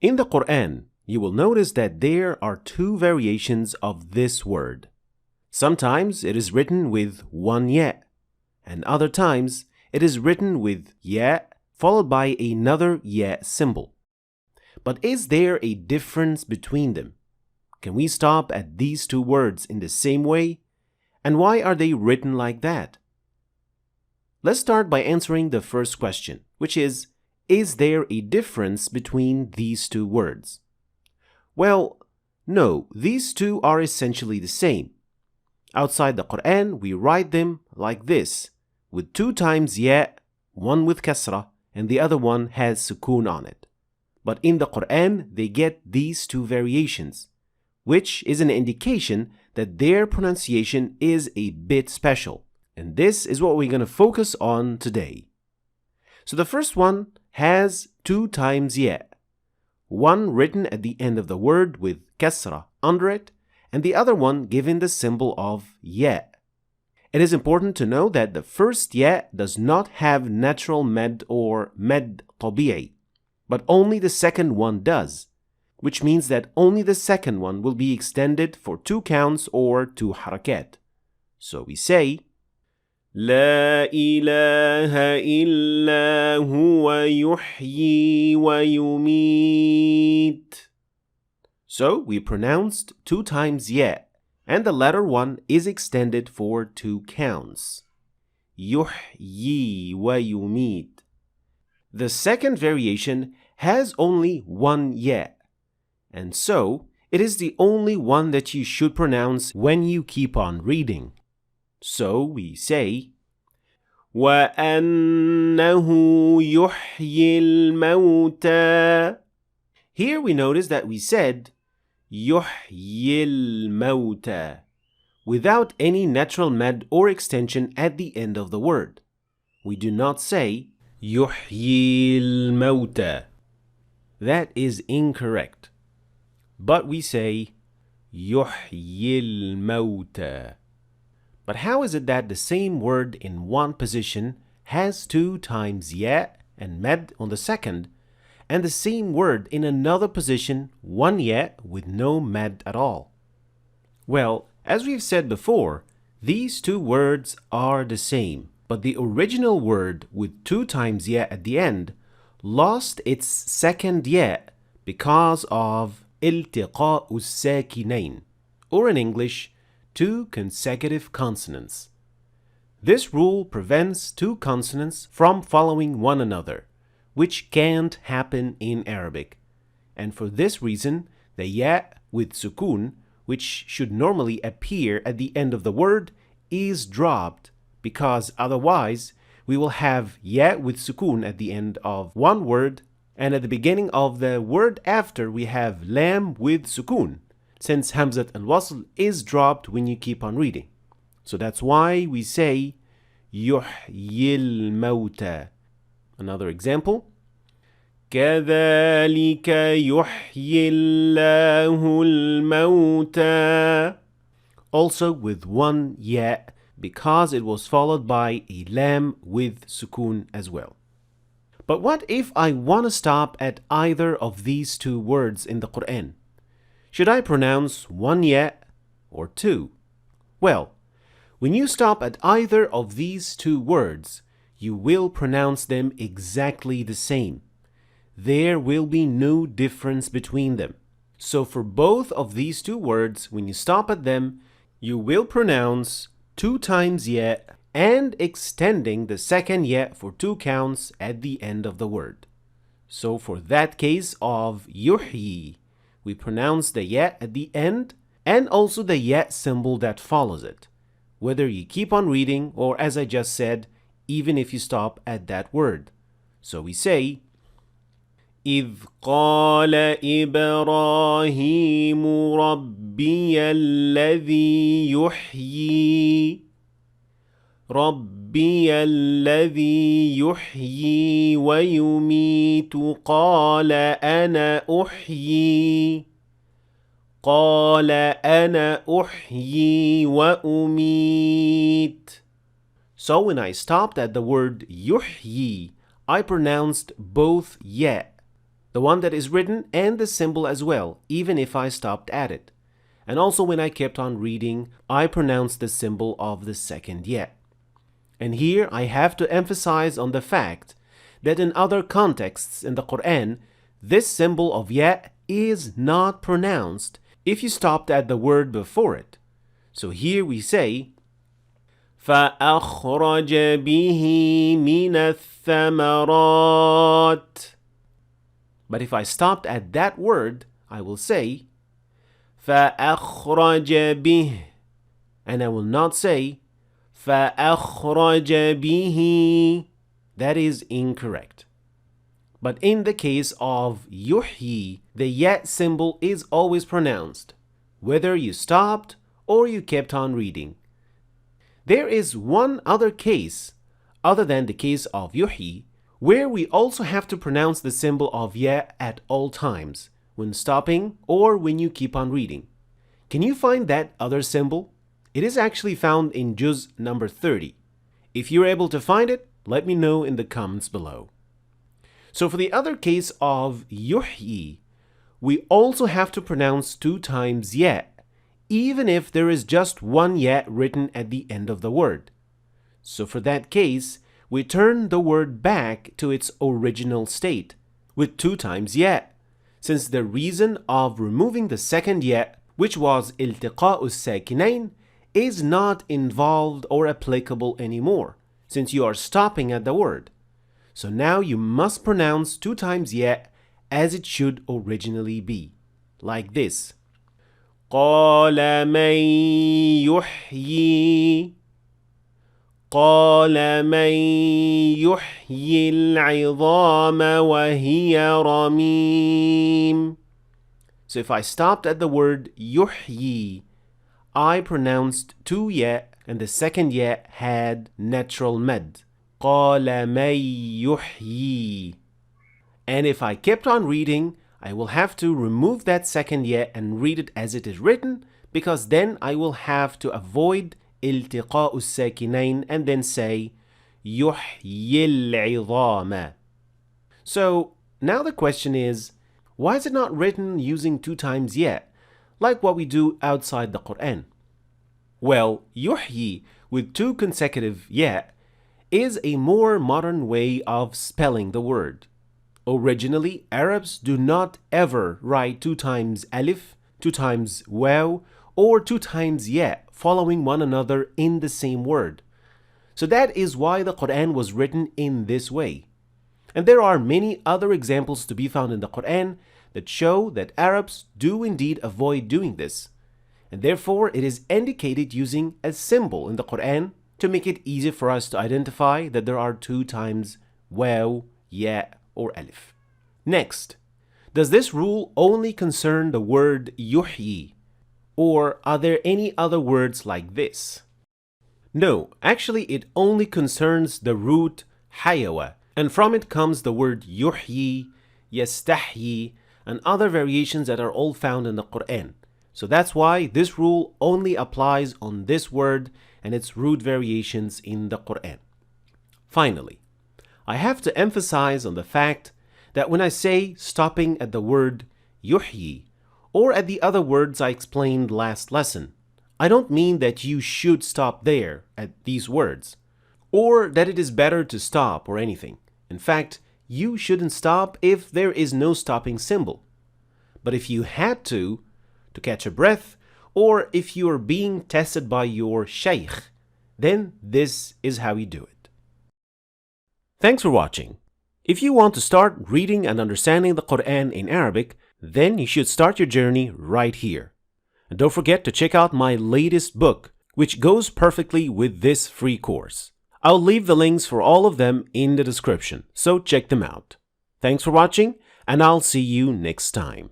In the Quran, you will notice that there are two variations of this word. Sometimes it is written with one ya, and other times it is written with ya followed by another ya symbol. But is there a difference between them? Can we stop at these two words in the same way? And why are they written like that? Let's start by answering the first question, which is there a difference between these two words? Well, no, these two are essentially the same. Outside the Quran, we write them like this, with 2 times ya, one with kasra, and the other one has sukoon on it. But in the Quran, they get these two variations, which is an indication that their pronunciation is a bit special. And this is what we're going to focus on today. So the first one has 2 times ya, one written at the end of the word with kasra under it, and the other one given the symbol of ya. It is important to know that the first ya does not have natural med or med tabi'i, but only the second one does, which means that only the second one will be extended for 2 counts or 2 harakat. So we say, لا إله إلا هو يحيي ويميت. So we pronounced 2 times ya, and the latter one is extended for 2 counts. يحيي ويميت. The second variation has only 1 ya, and so it is the only one that you should pronounce when you keep on reading. So we say, وَأَنَّهُ يُحْيِي الْمَوْتَى. Here we notice that we said يُحْيِي الْمَوْتَى without any natural med or extension at the end of the word. We do not say يُحْيِي الْمَوْتَى. That is incorrect. But we say يُحْيِي الْمَوْتَى. But how is it that the same word in one position has 2 times ya and med on the second, and the same word in another position 1 ya with no med at all? Well, as we've said before, these two words are the same, but the original word with 2 times ya at the end lost its second ya because of التقاء الساكنين, or in English, 2 consecutive consonants. This rule prevents 2 consonants from following one another, which can't happen in Arabic. And for this reason, the ya with sukoon, which should normally appear at the end of the word, is dropped, because otherwise we will have ya with sukoon at the end of one word, and at the beginning of the word after we have lam with sukoon, since Hamzat al-Wasl is dropped when you keep on reading. So that's why we say يحيي الموتى. Another example. كذلك يحيي الله الموتى. Also with 1 ya, because it was followed by a lam with sukoon as well. But what if I want to stop at either of these 2 words in the Quran? Should I pronounce 1 ya or 2? Well, when you stop at either of these 2 words, you will pronounce them exactly the same. There will be no difference between them. So for both of these 2 words, when you stop at them, you will pronounce 2 times ya and extending the second ya for 2 counts at the end of the word. So for that case of Yohi, we pronounce the ya at the end and also the ya symbol that follows it, whether you keep on reading or, as I just said, even if you stop at that word. So we say, إِذْ قَالَ إِبْرَاهِيمُ رَبِّيَ الَّذِي يُحْيِي رَبِّيَ الَّذِي يُحْيِي وَيُمِيتُ قَالَ أَنَا أُحْيِي وَأُمِيتُ. So when I stopped at the word يحيي, I pronounced both ya, the one that is written and the symbol as well, even if I stopped at it. And also when I kept on reading, I pronounced the symbol of the second ya. And here I have to emphasize on the fact that in other contexts in the Quran, this symbol of ya is not pronounced if you stopped at the word before it. So here we say, فَأَخْرَجَ بِهِ مِنَ الثَّمَرَاتِ. But if I stopped at that word, I will say, فَأَخْرَجَ بِهِ. And I will not say, فَأَخْرَجَ بِهِ. That is incorrect. But in the case of Yohi, the ya symbol is always pronounced, whether you stopped or you kept on reading. There is one other case, other than the case of Yohi, where we also have to pronounce the symbol of ya at all times, when stopping or when you keep on reading. Can you find that other symbol? It is actually found in Juz number 30. If you're able to find it, let me know in the comments below. So for the other case of Yohi, we also have to pronounce 2 times ya, even if there is just one ya written at the end of the word. So for that case, we turn the word back to its original state with 2 times ya, since the reason of removing the second ya, which was iltiqa'u sakinain, is not involved or applicable anymore, since you are stopping at the word. So now you must pronounce 2 times ya as it should originally be, like this. قَالَ مَن يُحْيِي قَالَ مَن يُحْيِي الْعِظَامَ وَهِيَ رَمِيمٌ. So if I stopped at the word يُحْيِي, I pronounced 2 ya and the second ya had natural mad. قَالَ مَن يُحْيِي. And if I kept on reading, I will have to remove that second ya and read it as it is written, because then I will have to avoid iltiqa'u sakinain and then say يُحْيِي الْعِظَامَ. So now the question is, why is it not written using 2 times ya, like what we do outside the Quran? Well, Yohi with 2 consecutive ya is a more modern way of spelling the word. Originally, Arabs do not ever write 2 times alif, 2 times waw, or 2 times ya following one another in the same word. So that is why the Quran was written in this way. And there are many other examples to be found in the Quran that show that Arabs do indeed avoid doing this. And therefore, it is indicated using a symbol in the Quran to make it easy for us to identify that there are 2 times waw, ya, or alif. Next, does this rule only concern the word Yohi, or are there any other words like this? No, actually it only concerns the root hayawa, and from it comes the word Yohi, yastahyi, and other variations that are all found in the Quran. So that's why this rule only applies on this word and its root variations in the Quran. Finally, I have to emphasize on the fact that when I say stopping at the word Yohi or at the other words I explained last lesson, I don't mean that you should stop there at these words, or that it is better to stop or anything. In fact, you shouldn't stop if there is no stopping symbol. But if you had to catch a breath, or if you are being tested by your shaykh, then this is how you do it. Thanks for watching. If you want to start reading and understanding the Quran in Arabic, then you should start your journey right here. And don't forget to check out my latest book, which goes perfectly with this free course. I'll leave the links for all of them in the description, so check them out. Thanks for watching, and I'll see you next time.